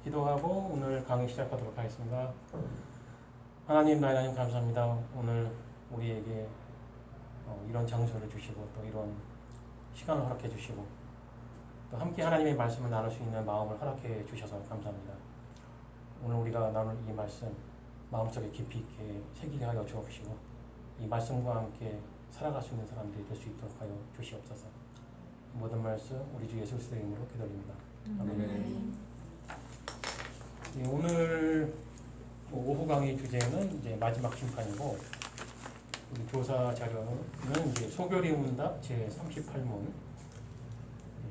기도하고 오늘 강의 시작하도록 하겠습니다. 하나님, 나님 감사합니다. 오늘 우리에게 이런 장소를 주시고 또 이런 시간을 허락해 주시고 또 함께 하나님의 말씀을 나눌 수 있는 마음을 허락해 주셔서 감사합니다. 오늘 우리가 나눌 이 말씀 마음속에 깊이 있게 새기게 하여 주옵시고 이 말씀과 함께 살아갈 수 있는 사람들이 될 수 있도록 하여 주시옵소서. 모든 말씀 우리 주 예수 그리스도의 이름으로 기도드립니다. 아멘. 네, 오늘 오후 강의 주제는 이제 마지막 심판이고 우리 교사 자료는 이제 소교리 문답 제 38문.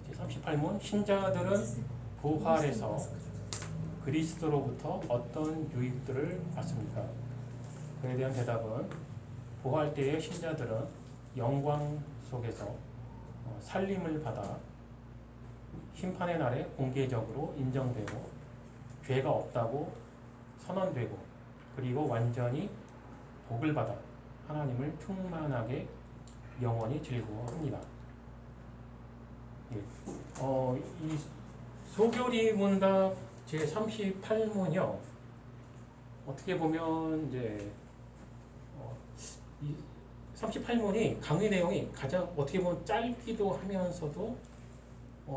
제 38문 신자들은 부활해서 그리스도로부터 어떤 유익들을 받습니까? 그에 대한 대답은 부활 때의 신자들은 영광 속에서 살림을 받아 심판의 날에 공개적으로 인정되고 죄가 없다고 선언되고 그리고 완전히 복을 받아 하나님을 충만하게 영원히 즐거워합니다. 예. 이 소교리 문답 제 38문이요. 어떻게 보면 이제 이 38문이 강의 내용이 가장 어떻게 보면 짧기도 하면서도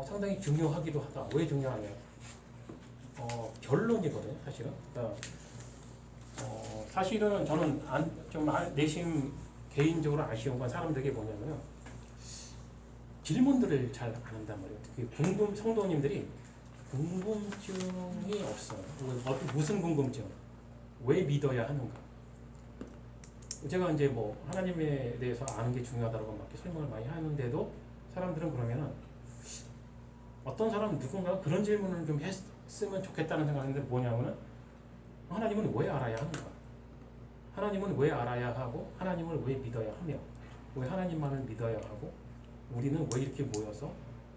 상당히 중요하기도 하다. 왜 중요하냐? 결론이거든요, 사실은. 그러니까 사실은 저는 좀 내심 개인적으로 아쉬운 건 사람들에게 뭐냐면 질문들을 잘 안 한단 말이에요. 성도님들이 궁금증이 없어요. 무슨 궁금증? 왜 믿어야 하는가? 제가 이제 뭐 하나님에 대해서 아는 게 중요하다고 막 설명을 많이 하는데도 사람들은 그러면은 어떤 사람은 누군가 그런 질문을 좀 했으면 좋겠다는 생각인데 뭐냐면은 하나님은 왜 알아야 하는가? 하나님은 왜 알아야 하고 하나님을 왜 믿어야 하며 왜 하나님만을 믿어야 하고 우리는 왜 이렇게 모여서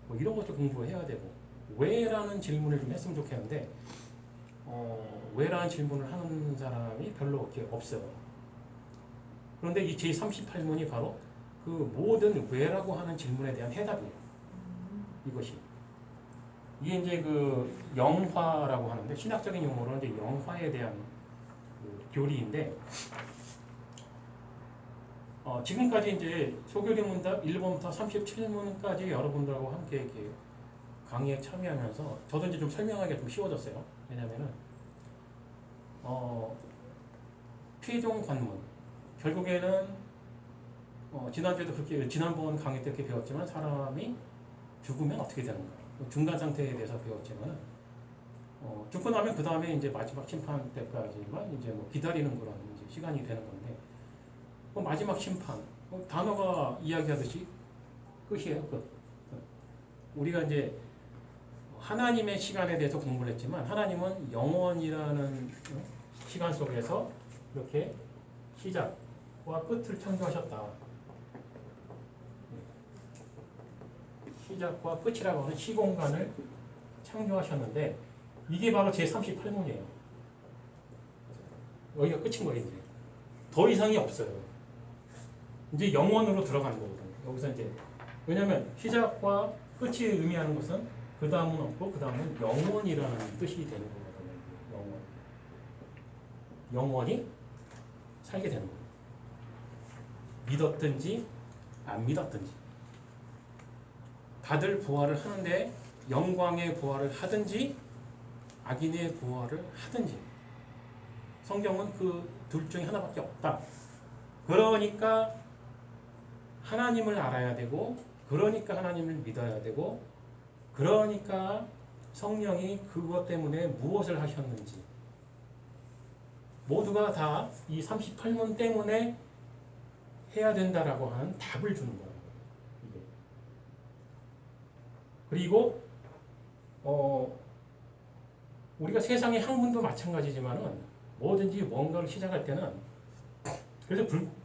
뭐 이런 것도 공부해야 되고 왜라는 질문을 좀 했으면 좋겠는데 왜라는 질문을 하는 사람이 별로 이렇게 없어요. 그런데 이 제38문이 바로 그 모든 왜라고 하는 질문에 대한 해답이에요. 이것이. 이게 이제 그 영화라고 하는데 신학적인 용어로는 이제 영화에 대한 그 교리인데 지금까지 이제 소교리 문답 1번부터 37문까지 여러분들하고 함께 이렇게 강의에 참여하면서 저도 이제 좀 설명하기가 좀 쉬워졌어요. 왜냐면은 최종 관문 결국에는 지난주에도 그렇게 지난번 강의 때 이렇게 배웠지만 사람이 죽으면 어떻게 되는가 중간 상태에 대해서 배웠지만 죽고 나면 그 다음에 이제 마지막 심판 때까지만 이제 뭐 기다리는 그런 이제 시간이 되는 건데 마지막 심판 단어가 이야기하듯이 끝이에요. 끝. 우리가 이제 하나님의 시간에 대해서 공부를 했지만 하나님은 영원이라는 시간 속에서 이렇게 시작과 끝을 창조하셨다. 시작과 끝이라고 하는 시공간을 창조하셨는데 이게 바로 제38문이에요. 여기가 끝인 거예요. 이제 더 이상이 없어요. 이제 영원으로 들어가는 거거든요. 여기서 이제 왜냐하면 시작과 끝이 의미하는 것은 그 다음은 없고 그 다음은 영원이라는 뜻이 되는 거거든요. 영원히 살게 되는 거예요. 믿었든지 안 믿었든지 다들 부활을 하는데 영광의 부활을 하든지 악인의 부활을 하든지 성경은 그 둘 중에 하나밖에 없다. 그러니까 하나님을 알아야 되고 그러니까 하나님을 믿어야 되고 그러니까 성령이 그것 때문에 무엇을 하셨는지 모두가 다 이 38문 때문에 해야 된다라고 하는 답을 주는 거예요. 그리고 우리가 세상의 학문도 마찬가지지만은 뭐든지 뭔가를 시작할 때는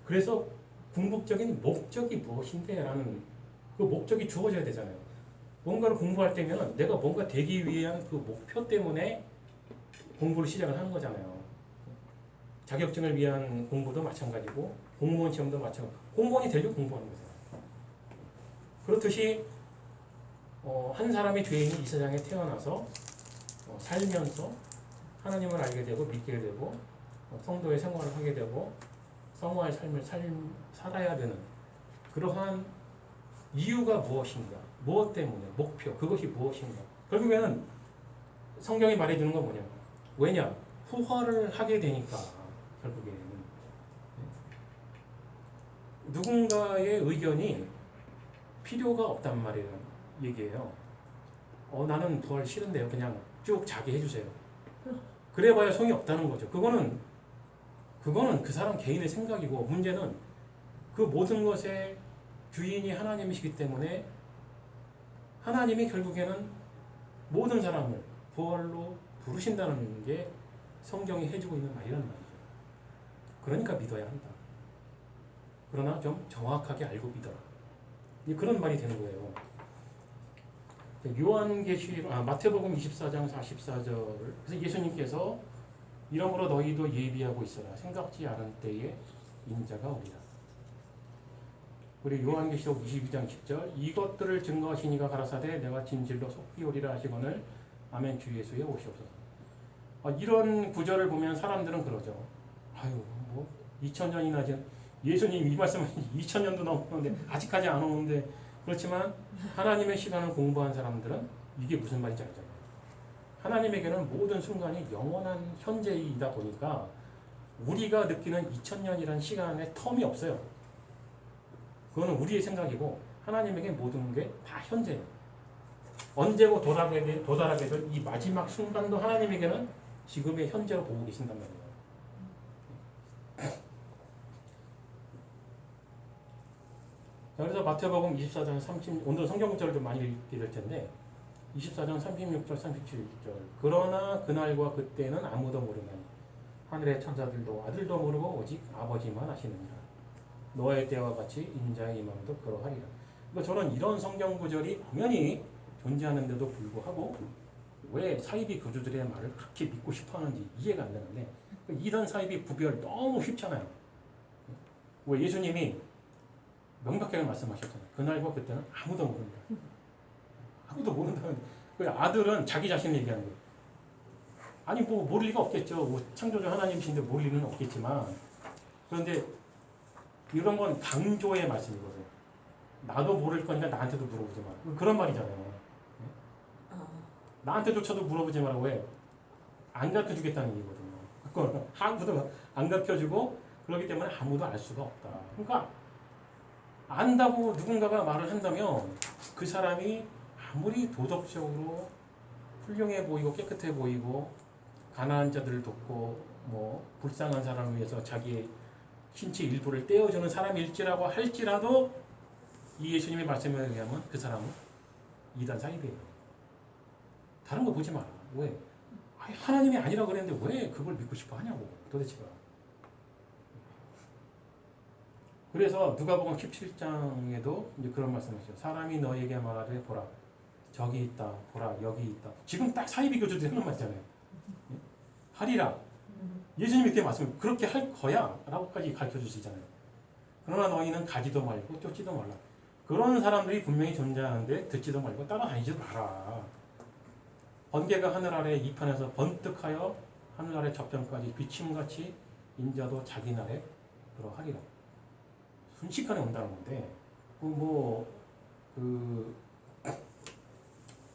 그래서 궁극적인 목적이 무엇인데 라는 그 목적이 주어져야 되잖아요. 뭔가를 공부할 때면 내가 뭔가 되기 위한 그 목표 때문에 공부를 시작을 하는 거잖아요. 자격증을 위한 공부도 마찬가지고 공무원 시험도 마찬가지고 공무원이 되려고 공부하는 거잖아요. 그렇듯이 한 사람의 죄인이 이 세상에 태어나서 살면서 하나님을 알게 되고 믿게 되고 성도의 생활을 하게 되고 성화의 삶을 살아야 되는 그러한 이유가 무엇인가? 무엇 때문에? 목표, 그것이 무엇인가? 결국에는 성경이 말해주는 건 뭐냐? 왜냐? 후화를 하게 되니까 결국에는 누군가의 의견이 필요가 없단 말이에요. 얘기예요. 나는 부활 싫은데요. 그냥 쭉 자기 해주세요. 그래봐야 소용이 없다는 거죠. 그거는 그 사람 개인의 생각이고 문제는 그 모든 것의 주인이 하나님이시기 때문에 하나님이 결국에는 모든 사람을 부활로 부르신다는 게 성경이 해주고 있는 말이란 말이죠. 그러니까 믿어야 한다. 그러나 좀 정확하게 알고 믿어라. 그런 말이 되는 거예요. 마태복음 24장 44절. 그래서 예수님께서 이러므로 너희도 예비하고 있어라. 생각지 않은 때에 인자가 오리라. 우리 요한계시록 22장 10절. 이것들을 증거하시니가 가라사대 내가 진실로 속히 오리라 하시거늘 아멘 주 예수의 오시옵소서. 이런 구절을 보면 사람들은 그러죠. 아유 뭐 2000년이나 전 예수님 이 말씀은 2000년도 넘었는데 아직까지 안 오는데 그렇지만 하나님의 시간을 공부한 사람들은 이게 무슨 말인지 알잖아요. 하나님에게는 모든 순간이 영원한 현재이다 보니까 우리가 느끼는 2000년이라는 시간의 텀이 없어요. 그거는 우리의 생각이고 하나님에게 모든 게 다 현재예요. 언제고 도달하게 될 이 마지막 순간도 하나님에게는 지금의 현재로 보고 계신단 말이에요. 그래서 마태복음 24장 30, 오늘 성경 구절을 좀 많이 읽게 될 텐데 24장 36절 37절. 그러나 그날과 그때는 아무도 모르나니 하늘의 천사들도 아들도 모르고 오직 아버지만 아시느니라. 노아의 때와 같이 인자의 임함도 그러하리라. 그러니까 저는 이런 성경 구절이 당연히 존재하는데도 불구하고 왜 사이비 교주들의 말을 그렇게 믿고 싶어하는지 이해가 안 되는데 이런 사이비 구별 너무 쉽잖아요. 왜 예수님이 명백하게 말씀하셨잖아요. 그날과 그때는 아무도 모른다. 아무도 모른다는 그 아들은 자기 자신을 얘기하는 거예요. 아니 뭐 모를 리가 없겠죠. 뭐 창조주 하나님이신데 모를 리는 없겠지만 그런데 이런 건 강조의 말씀이거든요. 나도 모를 거니까 나한테도 물어보지 마라. 그런 말이잖아요. 나한테조차도 물어보지 마라. 왜? 안 가르쳐주겠다는 얘기거든요. 아무도 안 가르쳐주고 그렇기 때문에 아무도 알 수가 없다. 그러니까 안다고 누군가가 말을 한다면 그 사람이 아무리 도덕적으로 훌륭해 보이고 깨끗해 보이고 가난한 자들을 돕고 뭐 불쌍한 사람을 위해서 자기의 신체 일부를 떼어주는 사람일지라고 할지라도 이 예수님의 말씀에 의하면 그 사람은 이단 사이비예요. 다른 거 보지 마라. 왜? 아니, 하나님이 아니라고 그랬는데 왜 그걸 믿고 싶어 하냐고 도대체가. 그래서 누가복음 17장에도 이제 그런 말씀이죠. 사람이 너에게 말하되 보라 저기 있다 보라 여기 있다. 지금 딱 사이비 교주들이 하는 말이잖아요. 하리라. 예수님이 이렇게 말씀 그렇게 할 거야 라고까지 가르쳐 주시잖아요. 그러나 너희는 가지도 말고 쫓지도 말라. 그런 사람들이 분명히 존재하는데 듣지도 말고 따라다니지도 마라. 번개가 하늘 아래 이판에서 번뜩하여 하늘 아래 접전까지 비침같이 인자도 자기 날에 그러하리라. 순식간에 온다는 건데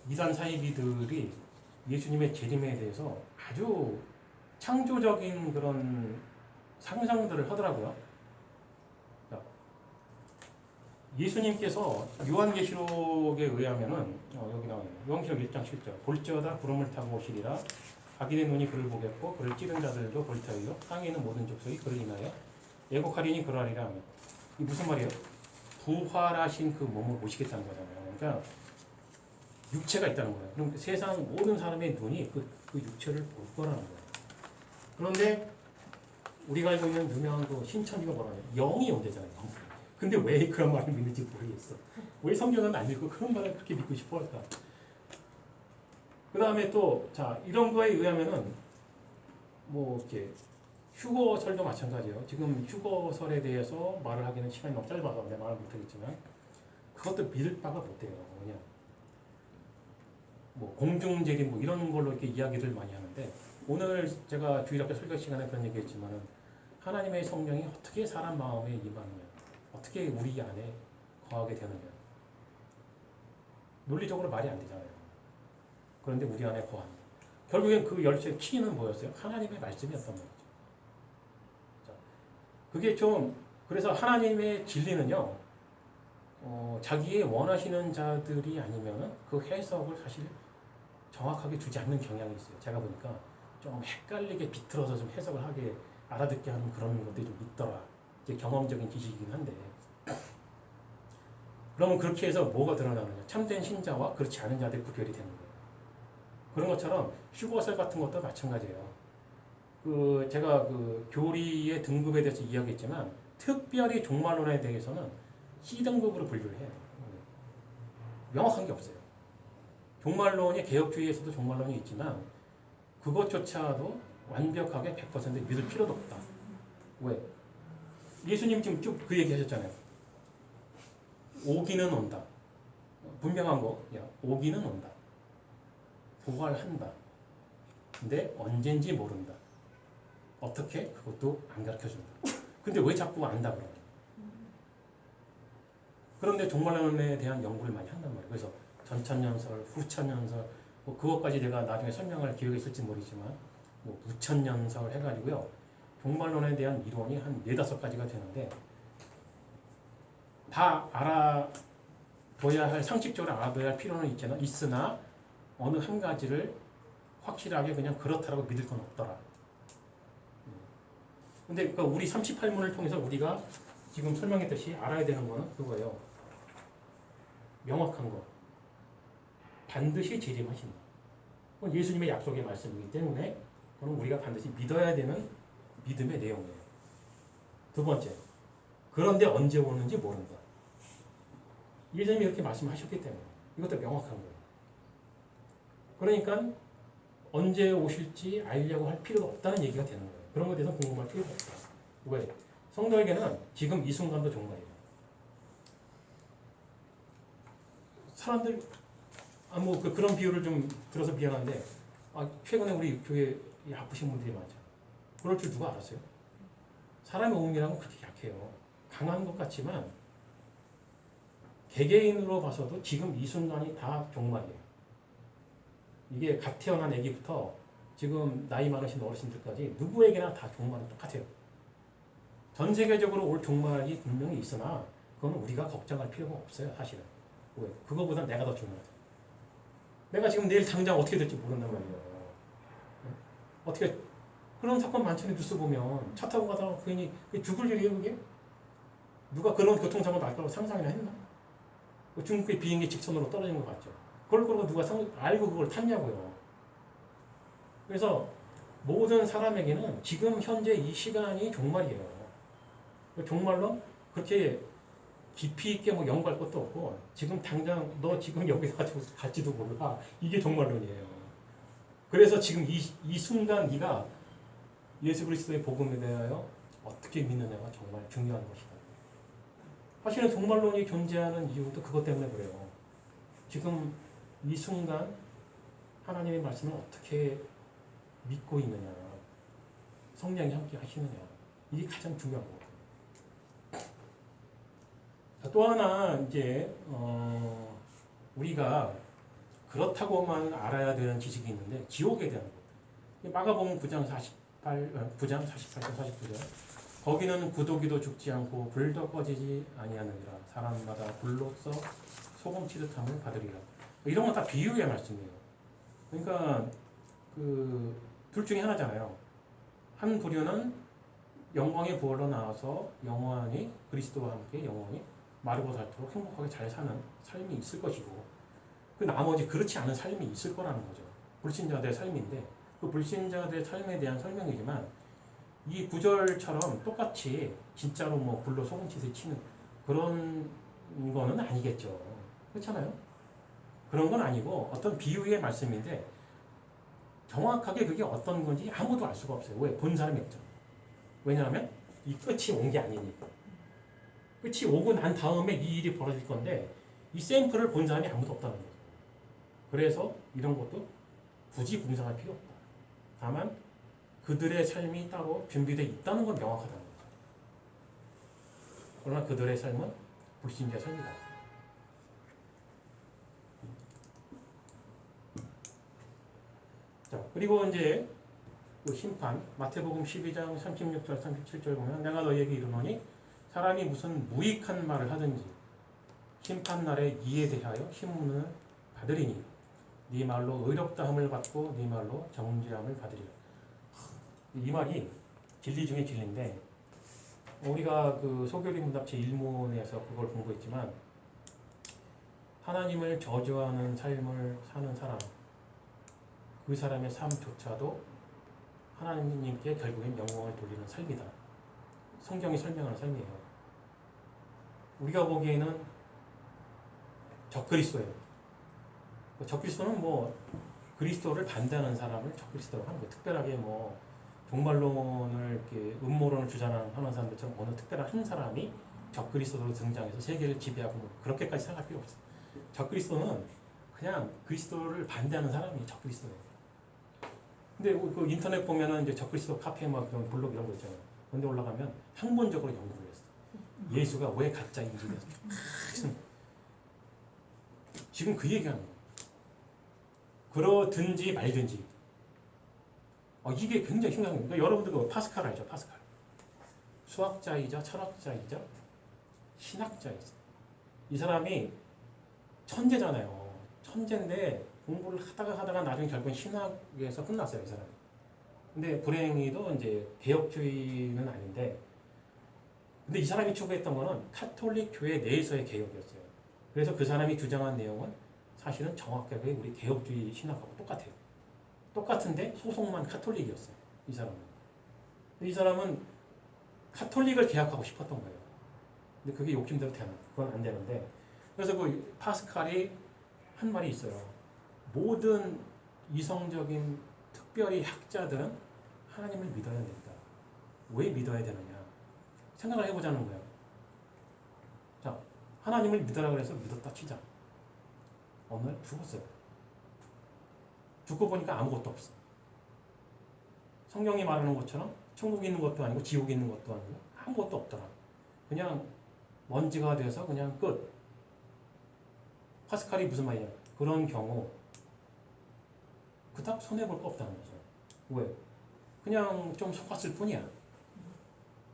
이단 사이비들이 예수님의 재림에 대해서 아주 창조적인 그런 상상들을 하더라고요. 예수님께서 요한계시록에 의하면은 여기 나와요. 요한계시록 1장 7절. 볼지어다 구름을 타고 오시리라. 악인의 눈이 그를 보겠고 그를 찌른 자들도 볼 터이요 땅에 있는 모든 족속이 그를 인하여 애곡하리니 그러하리라 하며. 이 무슨 말이에요? 부활하신 그 몸을 모시겠다는 거잖아요. 그러니까 육체가 있다는 거예요. 그럼 세상 모든 사람의 눈이 그 육체를 볼 거라는 거예요. 그런데 우리가 알고 있는 유명한 그 신천지가 뭐라 해요? 영이 온대잖아요. 근데 왜 그런 말을 믿는지 모르겠어. 왜 성경은 안 읽고 그런 말을 그렇게 믿고 싶어 할까? 그 다음에 또, 자, 이런 거에 의하면은, 뭐, 이렇게, 휴거설도 마찬가지예요. 지금 휴거설에 대해서 말을 하기는 시간이 너무 짧아서 내가 말을 못하겠지만, 그것도 믿을 바가 못 돼요. 뭐냐. 뭐 공중재림 뭐 이런 걸로 이렇게 이야기를 많이 하는데 오늘 제가 주일학교 설교 시간에 그런 얘기했지만은 하나님의 성령이 어떻게 사람 마음에 임하느냐, 어떻게 우리 안에 거하게 되느냐, 논리적으로 말이 안 되잖아요. 그런데 우리 안에 거합니다. 결국엔 그 열쇠 키는 뭐였어요? 하나님의 말씀이었단 말이죠. 자, 그게 좀 그래서 하나님의 진리는요, 자기의 원하시는 자들이 아니면은 그 해석을 사실 정확하게 주지 않는 경향이 있어요. 제가 보니까 좀 헷갈리게 비틀어서 좀 해석을 하게 알아듣게 하는 그런 것들이 좀 있더라. 이제 경험적인 지식이긴 한데. 그러면 그렇게 해서 뭐가 드러나느냐? 참된 신자와 그렇지 않은 자들이 구별이 되는 거예요. 그런 것처럼 휴거설 같은 것도 마찬가지예요. 제가 교리의 등급에 대해서 이야기했지만 특별히 종말론에 대해서는 C등급으로 분류를 해요. 명확한 게 없어요. 종말론이 개혁주의에서도 종말론이 있지만 그것조차도 완벽하게 100% 믿을 필요도 없다. 왜? 예수님 지금 쭉 그 얘기 하셨잖아요. 오기는 온다. 분명한 거, 야, 오기는 온다. 부활한다. 근데 언젠지 모른다. 어떻게? 그것도 안 가르쳐준다. 근데 왜 자꾸 안다 그러냐? 그런데 종말론에 대한 연구를 많이 한단 말이에요. 그래서 전천년설, 후천년설, 뭐 그것까지 제가 나중에 설명할 기회가 있을지 모르지만 뭐 무천년설 해가지고요. 종말론에 대한 이론이 한 4-5가지가 되는데 다 알아둬야 할, 상식적으로 알아둬야 할 필요는 있으나 어느 한 가지를 확실하게 그냥 그렇다라고 믿을 건 없더라. 근데 그러니까 우리 38문을 통해서 우리가 지금 설명했듯이 알아야 되는 거는 그거예요. 명확한 거. 반드시 재림하신다. 그건 예수님의 약속의 말씀이기 때문에 그건 우리가 반드시 믿어야 되는 믿음의 내용이에요. 두 번째, 그런데 언제 오는지 모른다. 예수님이 이렇게 말씀하셨기 때문에 이것도 명확한 거예요. 그러니까 언제 오실지 알려고 할 필요가 없다는 얘기가 되는 거예요. 그런 것에 대해서 궁금할 필요가 없다. 왜? 성도에게는 지금 이 순간도 종말이에요. 사람들 그런 비유를 좀 들어서 미안한데 최근에 우리 교회에 아프신 분들이 많죠. 그럴 줄 누가 알았어요? 사람의 몸이라는 건 그렇게 약해요. 강한 것 같지만 개개인으로 봐서도 지금 이 순간이 다 종말이에요. 이게 갓 태어난 아기부터 지금 나이 많으신 어르신들까지 누구에게나 다 종말은 똑같아요. 전 세계적으로 올 종말이 분명히 있으나 그건 우리가 걱정할 필요가 없어요. 사실은. 왜? 그거보다 내가 더 중요하다. 내가 지금 내일 당장 어떻게 될지 모른단 말이에요. 어떻게 그런 사건 많잖아요. 뉴스 보면 차 타고 가다가 괜히 죽을 일이에요. 그게? 누가 그런 교통사고 날 거라고 상상이나 했나? 중국의 비행기 직선으로 떨어진 것 같죠. 그걸 누가 알고 그걸 탔냐고요. 그래서 모든 사람에게는 지금 현재 이 시간이 종말이에요. 종말로 그렇게 깊이 있게 뭐 연구할 것도 없고 지금 당장 너 지금 여기서 갈지도 몰라. 이게 종말론이에요. 그래서 지금 이 순간 네가 예수 그리스도의 복음에 대하여 어떻게 믿느냐가 정말 중요한 것이다. 사실은 종말론이 존재하는 이유도 그것 때문에 그래요. 지금 이 순간 하나님의 말씀을 어떻게 믿고 있느냐, 성령이 함께 하시느냐, 이게 가장 중요한 거예요. 또 하나 이제 우리가 그렇다고만 알아야 되는 지식이 있는데 지옥에 대한 것. 마가복음 9장 48절 49절. 거기는 구더기도 죽지 않고 불도 꺼지지 아니하느니라. 사람마다 불로써 소금 치듯함을 받으리라. 이런 건 다 비유의 말씀이에요. 그러니까 둘 중에 하나잖아요. 한 부류는 영광의 부활로 나와서 영원히 그리스도와 함께 영원히 마르고 닳도록 행복하게 잘 사는 삶이 있을 것이고, 그 나머지 그렇지 않은 삶이 있을 거라는 거죠. 불신자들의 삶인데 그 불신자들의 삶에 대한 설명이지만 이 구절처럼 똑같이 진짜로 뭐 불로 소금짓을 치는 그런 거는 아니겠죠. 그렇잖아요. 그런 건 아니고 어떤 비유의 말씀인데 정확하게 그게 어떤 건지 아무도 알 수가 없어요. 왜? 본 사람이 없죠. 왜냐하면 이 끝이 온 게 아니니까. 끝이 오고 난 다음에 이 일이 벌어질 건데 이 샘플을 본 사람이 아무도 없다는 거죠. 그래서 이런 것도 굳이 공상할 필요 없다. 다만 그들의 삶이 따로 준비되어 있다는 건 명확하다는 거죠. 그러나 그들의 삶은 불신자의 삶이다. 자, 그리고 이제 그 심판, 마태복음 12장 36절, 37절 보면 내가 너희에게 이르노니 사람이 무슨 무익한 말을 하든지 심판날에 이에 대하여 심문을 받으리니 네 말로 의롭다 함을 받고 네 말로 정죄함을 받으리라. 이 말이 진리 중에 진리인데 우리가 그 소교리 문답 제1문에서 그걸 공부했지만 하나님을 저주하는 삶을 사는 사람, 그 사람의 삶조차도 하나님께 결국엔 영광을 돌리는 삶이다. 성경이 설명하는 삶이에요. 우리가 보기에는 적그리스도예요. 적그리스도는 뭐 그리스도를 반대하는 사람을 적그리스도라고 하는 거예요. 특별하게 뭐 종말론을 이렇게 음모론을 주장하는 사람들처럼 어느 특별한 한 사람이 적그리스도로 등장해서 세계를 지배하고 뭐 그렇게까지 생각할 필요 없어요. 적그리스도는 그냥 그리스도를 반대하는 사람이 적그리스도예요. 근데 그 인터넷 보면은 이제 적그리스도 카페 막 그런 블로그 이런 거 있잖아요. 근데 올라가면 학문적으로 연구를 했어. 예수가 왜 가짜인지. 지금 그 얘기하는 거예요. 그러든지 말든지. 이게 굉장히 심각한 거예요. 그러니까 여러분들 그 파스칼 알죠? 파스칼. 수학자이자 철학자이자 신학자이자. 이 사람이 천재잖아요. 천재인데 공부를 하다가 나중에 결국은 신학에서 끝났어요, 이 사람이. 근데 불행히도 이제 개혁주의는 아닌데, 근데 이 사람이 추구했던 거는 카톨릭 교회 내에서의 개혁이었어요. 그래서 그 사람이 주장한 내용은 사실은 정확하게 우리 개혁주의 신학하고 똑같아요. 똑같은데 소속만 카톨릭이었어요, 이 사람은. 이 사람은 카톨릭을 개혁하고 싶었던 거예요. 근데 그게 욕심대로 되나? 그건 안 되는데. 그래서 그 파스칼이 한 말이 있어요. 모든 이성적인 특별히 학자들은 하나님을 믿어야 된다. 왜 믿어야 되느냐? 생각을 해보자는 거예요. 자, 하나님을 믿으라 그래서 믿었다 치자. 어느 날 죽었어요. 죽고 보니까 아무것도 없어. 성경이 말하는 것처럼 천국에 있는 것도 아니고 지옥에 있는 것도 아니고 아무것도 없더라. 그냥 먼지가 돼서 그냥 끝. 파스칼이 무슨 말이냐? 그런 경우 그닥 손해볼 거 없다는 거죠. 왜? 그냥 좀 속았을 뿐이야.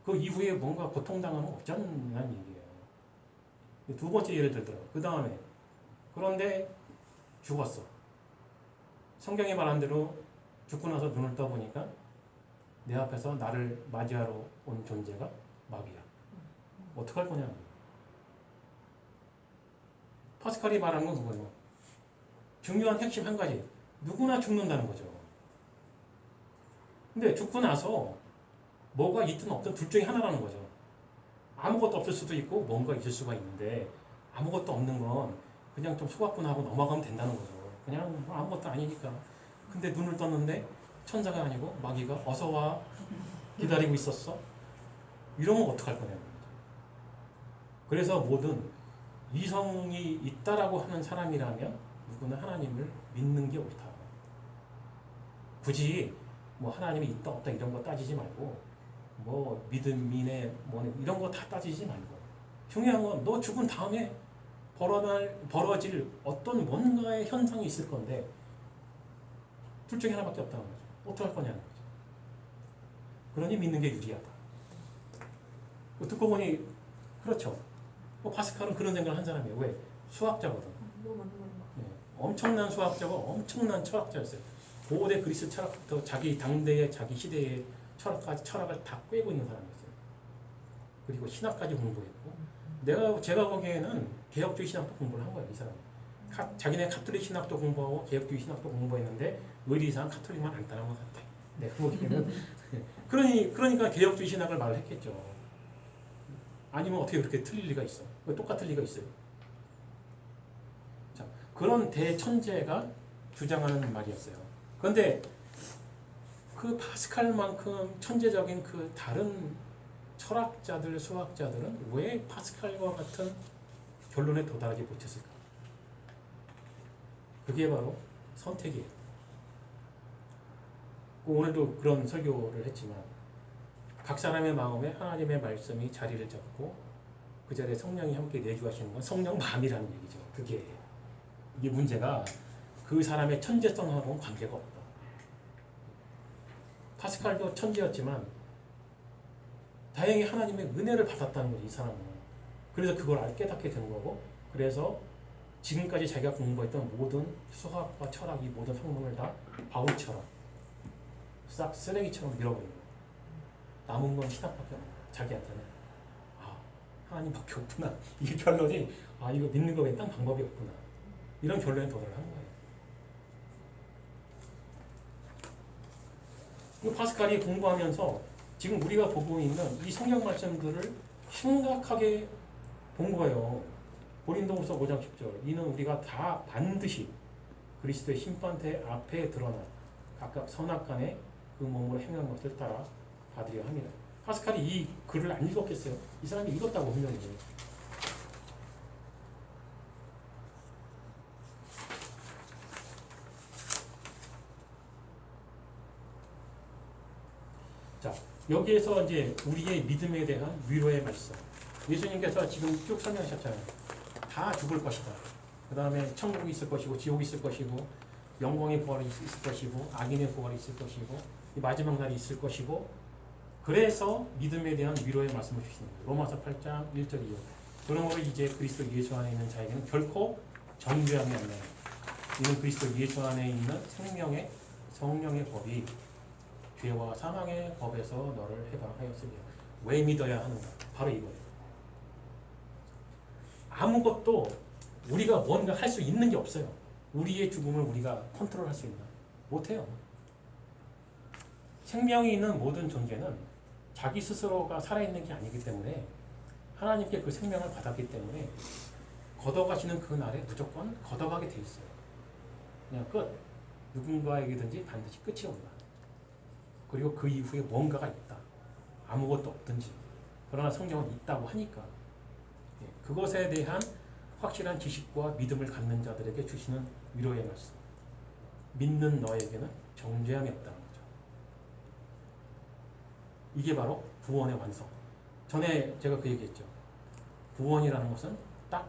그 이후에 뭔가 고통당하는 거 없잖는 얘기예요. 두 번째 예를 들더라고요. 그 다음에 그런데 죽었어. 성경이 말한 대로 죽고 나서 눈을 떠보니까 내 앞에서 나를 맞이하러 온 존재가 마귀야. 어떡할 거냐? 파스칼이 말하는 건 그거예요. 중요한 핵심 한 가지. 누구나 죽는다는 거죠. 근데 죽고 나서 뭐가 있든 없든 둘 중에 하나라는 거죠. 아무것도 없을 수도 있고 뭔가 있을 수가 있는데 아무것도 없는 건 그냥 좀 소각구나 하고 넘어가면 된다는 거죠. 그냥 아무것도 아니니까. 근데 눈을 떴는데 천사가 아니고 마귀가 어서 와 기다리고 있었어. 이러면 어떡할 거냐는 거죠. 그래서 모든 이성이 있다라고 하는 사람이라면 누구나 하나님을 믿는 게 옳다. 굳이 뭐 하나님이 있다 없다 이런 거 따지지 말고 뭐 믿음이네 뭐 이런 거 다 따지지 말고 중요한 건 너 죽은 다음에 벌어질 어떤 뭔가의 현상이 있을 건데 둘 중에 하나밖에 없다는 거죠. 어떡할 거냐는 거죠. 그러니 믿는 게 유리하다. 듣고 보니 그렇죠. 파스칼은 그런 생각을 한 사람이에요. 왜? 수학자거든. 네. 엄청난 수학자고 엄청난 철학자였어요. 고대 그리스 철학부터 자기 당대의 자기 시대의 철학을 다 꿰고 있는 사람이었어요. 그리고 신학까지 공부했고 제가 보기에는 개혁주의 신학도 공부를 한 거예요. 이 사람. 자기네 카톨릭 신학도 공부하고 개혁주의 신학도 공부했는데 의리상 카톨릭만 안 따른 것 같아. 내가 보기에는. 그러니까 개혁주의 신학을 말을 했겠죠. 아니면 어떻게 그렇게 틀릴 리가 있어? 왜 똑같을 리가 있어요? 자, 그런 대천재가 주장하는 말이었어요. 그런데 그 파스칼만큼 천재적인 그 다른 철학자들, 수학자들은 왜 파스칼과 같은 결론에 도달하지 못했을까? 그게 바로 선택이에요. 오늘도 그런 설교를 했지만 각 사람의 마음에 하나님의 말씀이 자리를 잡고 그 자리에 성령이 함께 내주하시는 건 성령 마음이라는 얘기죠. 그게 이게 문제가 그 사람의 천재성하고는 관계가 없다. 파스칼도 천재였지만 다행히 하나님의 은혜를 받았다는 거지 이 사람은. 그래서 그걸 깨닫게 되는 거고 그래서 지금까지 자기가 공부했던 모든 수학과 철학 이 모든 학문을 다 바울처럼 싹 쓰레기처럼 밀어버린 거예요. 남은 건 신학밖에 없는 거예요. 자기한테는. 아, 하나님밖에 없구나. 이게 결론이 아 이거 믿는 거 외에 딴 방법이 없구나. 이런 결론에 도달을 하는 거예요. 이 파스칼이 공부하면서 지금 우리가 보고 있는 이 성경 말씀들을 심각하게 본 거예요. 고린도후서 5장 10절 이는 우리가 다 반드시 그리스도의 심판대 앞에 드러나 각각 선악간에 그 몸으로 행한 것을 따라 받으려 합니다. 파스칼이 이 글을 안 읽었겠어요? 이 사람이 읽었다고 분명히. 자, 여기에서 이제 우리의 믿음에 대한 위로의 말씀. 예수님께서 지금 쭉 설명하셨잖아요. 다 죽을 것이다. 그 다음에 천국이 있을 것이고 지옥이 있을 것이고 영광의 부활이 있을 것이고 악인의 부활이 있을 것이고 이 마지막 날이 있을 것이고 그래서 믿음에 대한 위로의 말씀을 주시는 거예요. 로마서 8장 1절 2절. 그러므로 이제 그리스도 예수 안에 있는 자에게는 결코 정죄함이 안 나요. 이는 그리스도 예수 안에 있는 생명의 성령의 법이 죄와 사망의 법에서 너를 해방하였으니 왜 믿어야 하는가? 바로 이거예요. 아무것도 우리가 뭔가 할 수 있는 게 없어요. 우리의 죽음을 우리가 컨트롤할 수 있나? 못해요. 생명이 있는 모든 존재는 자기 스스로가 살아있는 게 아니기 때문에 하나님께 그 생명을 받았기 때문에 걷어가시는 그 날에 무조건 걷어가게 돼 있어요. 그냥 끝. 누군가에게든지 반드시 끝이 온다. 그리고 그 이후에 뭔가가 있다. 아무것도 없든지. 그러나 성경은 있다고 하니까 그것에 대한 확실한 지식과 믿음을 갖는 자들에게 주시는 위로의 말씀. 믿는 너에게는 정죄함이 없다는 거죠. 이게 바로 구원의 완성. 전에 제가 그 얘기했죠. 구원이라는 것은 딱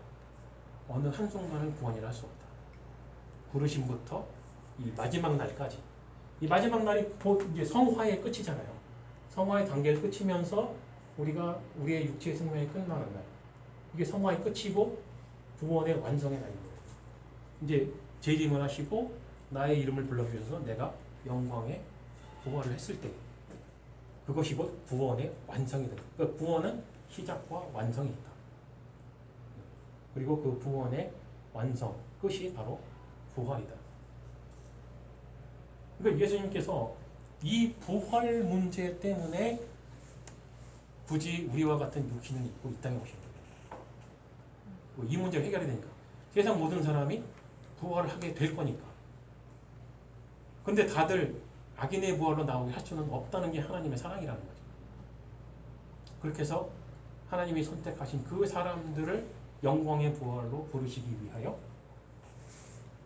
어느 한순간을 구원이라 할 수 없다. 부르심부터 이 마지막 날까지. 이 마지막 날이 이제 성화의 끝이잖아요. 성화의 단계를 끝이면서 우리가 우리의 육체의 생명이 끝나는 날. 이게 성화의 끝이고 구원의 완성의 날입니다. 이제 재림을 하시고 나의 이름을 불러주셔서 내가 영광의 부활을 했을 때 그것이 곧 구원의 완성이 됩니다. 그러니까 구원은 시작과 완성이 있다. 그리고 그 구원의 완성, 끝이 바로 부활이다. 그러니까 예수님께서 이 부활 문제 때문에 굳이 우리와 같은 육신을 입고 이 땅에 오신 거예요. 이 문제가 해결이 되니까. 세상 모든 사람이 부활을 하게 될 거니까. 근데 다들 악인의 부활로 나오게 할 수는 없다는 게 하나님의 사랑이라는 거죠. 그렇게 해서 하나님이 선택하신 그 사람들을 영광의 부활로 부르시기 위하여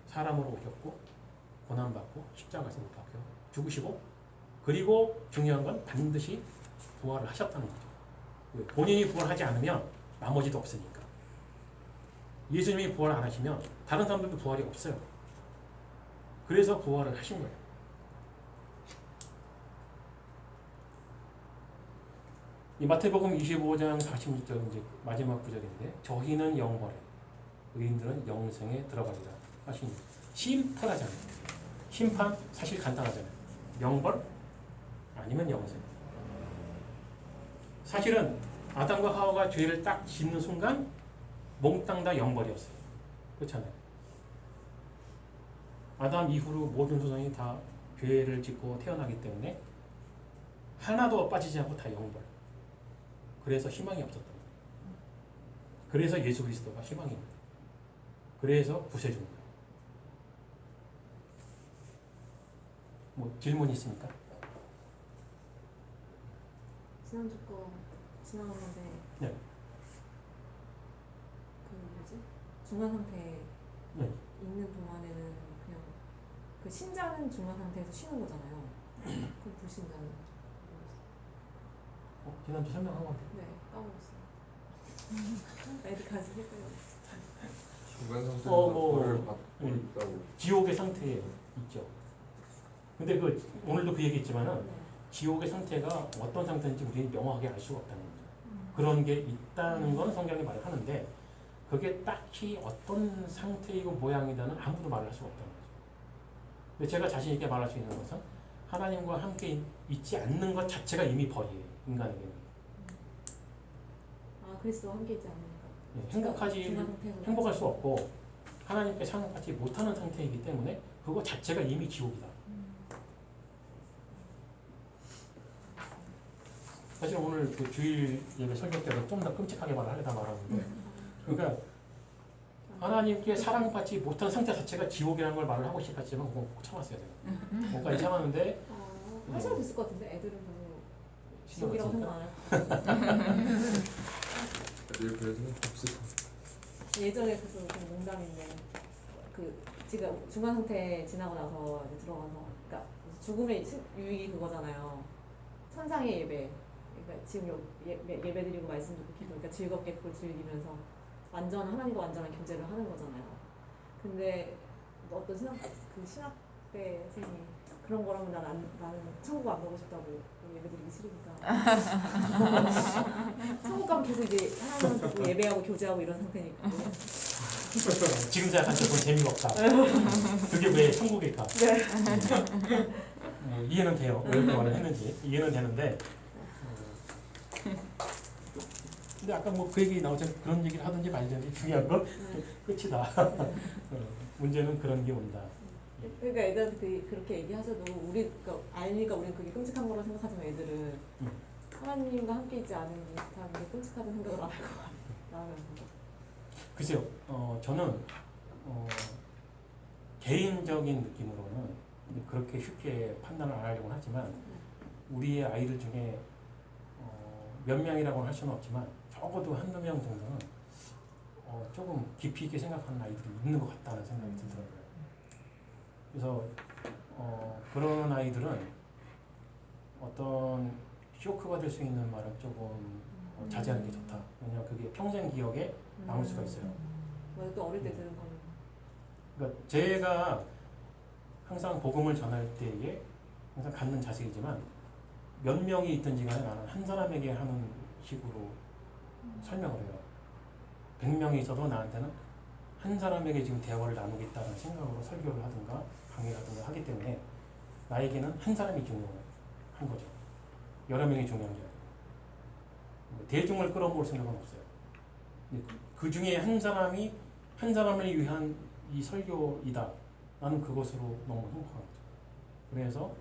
사람으로 오셨고 고난받고 십자가에서 못 박혀 죽으시고 그리고 중요한 건 반드시 부활을 하셨다는 거죠. 본인이 부활하지 않으면 나머지도 없으니까. 예수님이 부활 안 하시면 다른 사람들도 부활이 없어요. 그래서 부활을 하신 거예요. 이 마태복음 25장 46절 이제 마지막 구절인데 저희는 영벌에 의인들은 영생에 들어가리라 하시니 심플하잖아요. 심판 사실 간단하잖아요. 영벌 아니면 영생. 사실은 아담과 하와가 죄를 딱 짓는 순간 몽땅 다 영벌이었어요. 그렇잖아요. 아담 이후로 모든 조상이 다 죄를 짓고 태어나기 때문에 하나도 빠지지 않고 다 영벌. 그래서 희망이 없었던 거예요. 그래서 예수 그리스도가 희망입니다. 그래서 구세주인 거예요. 뭐 질문 있습니까? 지난주 거 지나갔는데 네. 그 뭐지? 중간 상태 네. 있는 동안에는 그냥 그 신자는 중간 상태에서 쉬는 거잖아요. 그럼 불신자는 지난주 설명한 건데. 네 까먹었어요. 애들까지 헷갈려. 중간 상태에서 뭐, 벌을 받고 있다고. 지옥의 상태에 있죠. 근데 그 오늘도 그 얘기했지만은 네. 지옥의 상태가 어떤 상태인지 우리는 명확하게 알 수가 없다는 거죠. 그런 게 있다는 건 성경이 말을 하는데 그게 딱히 어떤 상태이고 모양이다는 아무도 말을 할 수가 없다는 거죠. 근데 제가 자신 있게 말할 수 있는 것은 하나님과 함께 있지 않는 것 자체가 이미 벌이에요. 인간에게는. 아 그리스도와 함께 있지 않으니까. 중간 상태에서 행복할 수 없고 하나님께 상응하지 못하는 상태이기 때문에 그거 자체가 이미 지옥이다. 사실 오늘 그 주일 예배 설교 때도 좀 더 끔찍하게 말하려다 말았는데 그러니까 하나님께 사랑받지 못한 상태 자체가 지옥이라는 걸 말을 하고 싶었지만 그건 꼭 참았어요. 제가. 뭔가 이상하는데 하셔도 됐을 것 같은데 애들은 별로 신경 지옥이라고 안 생각 안 할 것 애들 그래서 없을 예전에 그래서 좀 농담인데 그 지금 중간 상태 지나고 나서 이제 들어가서 그러니까 죽음의 유익이 그거잖아요. 천상의 예배. 그러니까 지금 예배 드리고 말씀 듣고 기도 그러니까 즐겁게 그걸 즐기면서 하나님과 완전한 교제를 하는 거잖아요. 근데 어떤 신학대 선생님이 그런 거라면 나는 천국 안 가고 싶다고 예배 드리기 싫으니까 천국 가면 계속 이제 하나님 듣고 예배하고 교제하고 이런 상태니까 지금 생각하면 그건 재미가 없다. 그게 왜 천국일까? 이해는 돼요. 왜 그렇게 말을 했는지 이해는 되는데 근데 아까 뭐 그 얘기 나오잖아요. 그런 얘기를 하든지 말든지 중요한 건 끝이다. 문제는 그런 게 온다. 그러니까 애들한테 그렇게 얘기하셔도 그러니까 알니까 우리는 그게 끔찍한 거라 생각하지만 애들은 하나님과 함께 있지 않은 듯한 게 끔찍하다는 생각을 안 할 것 같아요. 글쎄요. 저는 개인적인 느낌으로는 그렇게 쉽게 판단을 안 하려고 하지만 우리의 아이들 중에 몇 명이라고는 할 수는 없지만 적어도 한두 명 정도는 조금 깊이 있게 생각하는 아이들이 있는 것 같다는 생각이 들더라고요. 그래서 그런 아이들은 어떤 쇼크가 될 수 있는 말은 조금 자제하는 게 좋다. 왜냐하면 그게 평생 기억에 남을 수가 있어요. 맞아, 또 어릴 때 들은 거는. 그러니까 제가 항상 복음을 전할 때에 항상 갖는 자세이지만 몇 명이 있든지 간에 나는 한 사람에게 하는 식으로 설명을 해요. 100명이 있어도 나한테는 한 사람에게 지금 대화를 나누겠다는 생각으로 설교를 하든가 강의를 하든가 하기 때문에 나에게는 한 사람이 중요한 거죠. 여러 명이 중요한 게 아니고 대중을 끌어모을 생각은 없어요. 그 중에 한 사람을 위한 이 설교이다. 나는 그것으로 너무 행복한 거죠. 그래서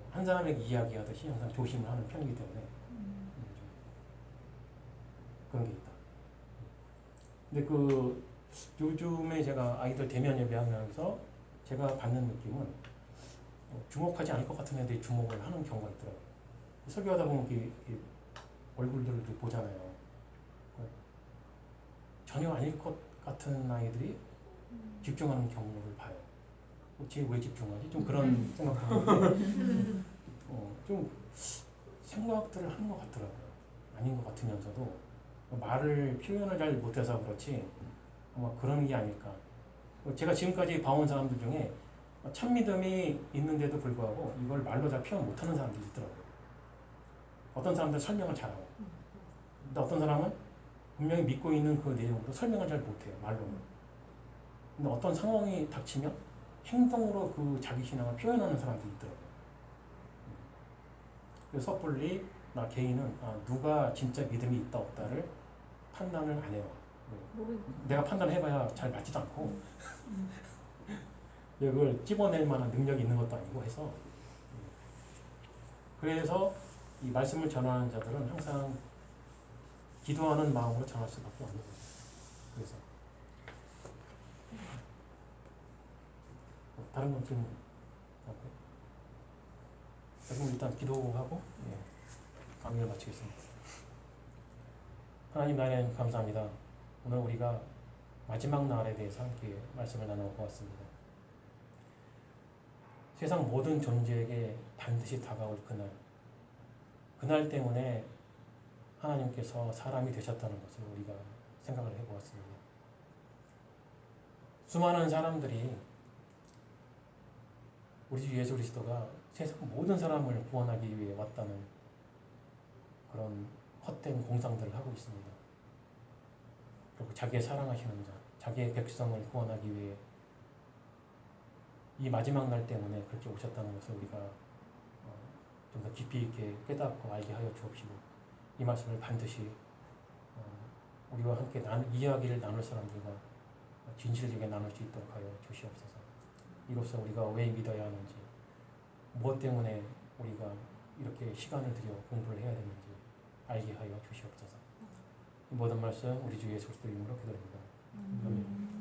한 사람에게 이야기하듯이 항상 조심을 하는 편이기 때문에 그런 게 있다. 근데 그 요즘에 제가 아이들 대면 예배하면서 제가 받는 느낌은 주목하지 않을 것 같은 애들이 주목을 하는 경우가 있더라고요. 설교하다 보면 이렇게 얼굴들을 보잖아요. 전혀 아닐 것 같은 아이들이 집중하는 경우를 봐요. 쟤 왜 집중하지? 좀 그런 생각도 하는데 좀 생각들을 하는 것 같더라고요. 아닌 것 같으면서도 표현을 잘 못해서 그렇지 아마 그런 게 아닐까. 제가 지금까지 봐온 사람들 중에 참 믿음이 있는데도 불구하고 이걸 말로 잘 표현 못하는 사람들이 있더라고요. 어떤 사람들 설명을 잘하고 근데 어떤 사람은 분명히 믿고 있는 그 내용도 설명을 잘 못해요. 말로는. 근데 어떤 상황이 닥치면 행동으로 그 자기 신앙을 표현하는 사람들이 있더라고요. 그래서 섣불리 나 개인은 누가 진짜 믿음이 있다 없다를 판단을 안 해요. 내가 판단해봐야 잘 맞지도 않고 이걸 찝어낼 만한 능력이 있는 것도 아니고 해서 그래서 이 말씀을 전하는 자들은 항상 기도하는 마음으로 전할 수밖에 없는 거죠. 그래서 다른 건 지금 그럼 일단 기도하고 강의를 마치겠습니다. 하나님 나님 감사합니다. 오늘 우리가 마지막 날에 대해서 함께 말씀을 나눠보았습니다. 세상 모든 존재에게 반드시 다가올 그날, 그날 때문에 하나님께서 사람이 되셨다는 것을 우리가 생각을 해보았습니다. 수많은 사람들이 우리 주 예수 그리스도가 세상 모든 사람을 구원하기 위해 왔다는 그런 헛된 공상들을 하고 있습니다. 그리고 자기의 사랑하시는 자, 자기의 백성을 구원하기 위해 이 마지막 날 때문에 그렇게 오셨다는 것을 우리가 좀 더 깊이 있게 깨닫고 알게 하여 주옵시고 이 말씀을 반드시 우리와 함께 이야기를 나눌 사람들과 진실되게 나눌 수 있도록 하여 주시옵소서. 이로써 우리가 왜 믿어야 하는지, 무엇 때문에 우리가 이렇게 시간을 들여 공부를 해야 되는지 알게 하여 주시옵소서. 이 모든 말씀 우리 주 예수 그리스도 이름으로 기도합니다. 아멘.